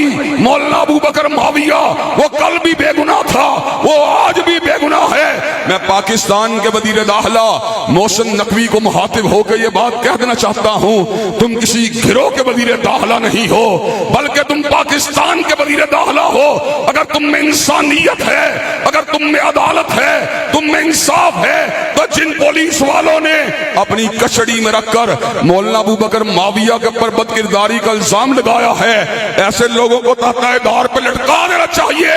भाई मौलाना अबू बकर माविया, वो कल भी बेगुनाह था, वो आज भी बेगुनाह है। मैं पाकिस्तान के वजीर दाखिला मोहसिन नकवी को मुखातिब होकर ये बात कह देना चाहता हूँ, तुम किसी गिरोह के वजीर दाखिला नहीं हो, बल्कि तुम पाकिस्तान के वजीर दाखिला हो। अगर तुम में इंसानियत है, अगर तुम में अदालत है, तुम में इंसाफ है, तो जिन पुलिस वालों ने अपनी कस्टडी में रखकर मौलाना अबू बकर माविया के ऊपर बदकिरदारी का इल्जाम लगाया है, ऐसे लोगों को तहत-ए-दार पे लटका देना चाहिए।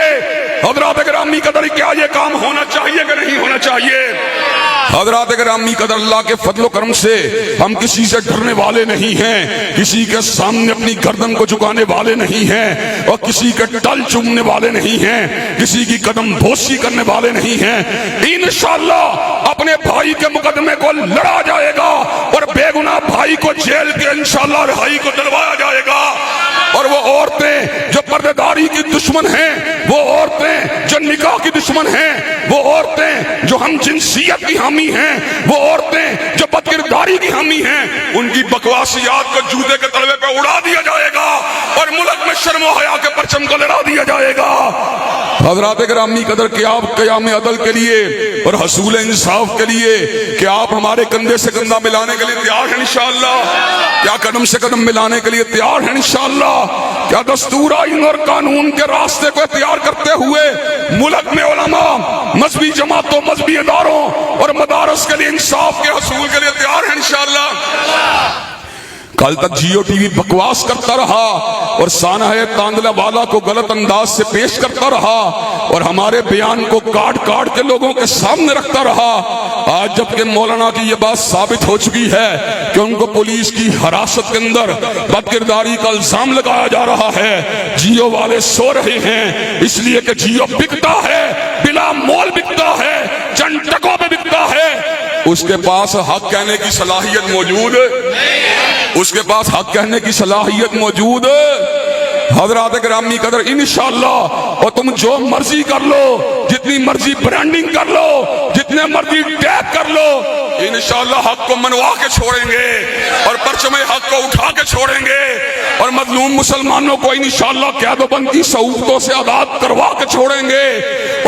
हजरात गिरामी कदर, क्या ये काम होना चाहिए कि नहीं होना चाहिए? हजरात गिरामी कदर, अल्लाह के फजल करम से हम किसी से डरने वाले नहीं हैं, किसी के सामने अपनी गर्दन को झुकाने वाले नहीं हैं, और किसी के तल चूमने वाले नहीं हैं, किसी की कदम बोसी करने वाले नहीं हैं। इंशाअल्लाह अपने भाई के मुकदमे को लड़ा जाएगा और बेगुनाह भाई को जेल के इंशाअल्लाह रिहाई को दिलवाया जाएगा। और वो औरतें जो पर्देदारी की दुश्मन हैं, वो औरतें जो निकाह की दुश्मन हैं, वो औरतें जो हम जिनसियत की हामी हैं, वो औरतें जो बदकिरदारी की हामी हैं, उनकी बकवासियात को जूते के तलवे पे उड़ा दिया जाएगा और मुल्क में शर्म और हया के परचम को लहरा दिया जाएगा। हजरात गिरामी कदर, कि आप क़याम अदल के लिए और हसूल इंसाफ के लिए कि आप हमारे कंधे से कंधा मिलाने के लिए तैयार हैं इंशाअल्लाह? क्या कदम से कदम मिलाने के लिए तैयार हैं इंशाअल्लाह? क्या दस्तूर, आईन और कानून के रास्ते को तैयार करते हुए मुल्क में उलमा, मजहबी जमातों, मजहबी इदारों और मदारस के लिए इंसाफ के हसूल के लिए तैयार हैं इंशाअल्लाह? कल तक जियो टीवी बकवास करता रहा और साना-ए तांदला वाला को गलत अंदाज से पेश करता रहा और हमारे बयान को काट काट के लोगों के सामने रखता रहा। आज जबकि मौलाना की ये बात साबित हो चुकी है कि उनको पुलिस की हिरासत के अंदर बदकिरदारी का इल्जाम लगाया जा रहा है, जियो वाले सो रहे हैं, इसलिए कि जियो बिकता है, बिला मोल बिकता है, चंद टकों पे बिकता है। उसके पास हक कहने की सलाहियत मौजूद, उसके पास हक कहने की सलाहियत मौजूद। हजरात गिरामी कदर, इंशाअल्लाह, और तुम जो मर्जी कर लो, जितनी मर्जी ब्रांडिंग कर लो, जितने मर्जी टैग कर लो, इंशाअल्लाह हक को मनवा के छोड़ेंगे और परचम हक को उठा के छोड़ेंगे और मजलूम मुसलमानों को इंशाअल्लाह क़यादतबंदी सऊदतों से आजाद करवा के छोड़ेंगे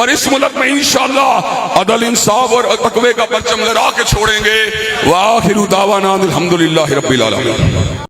और इस मुल्क में इंशाअल्लाह अदल, इंसाफ और तकवे का परचम लहरा के छोड़ेंगे। व आखिरु दावाना अल्हम्दुलिल्लाहि रब्बिल आलमीन।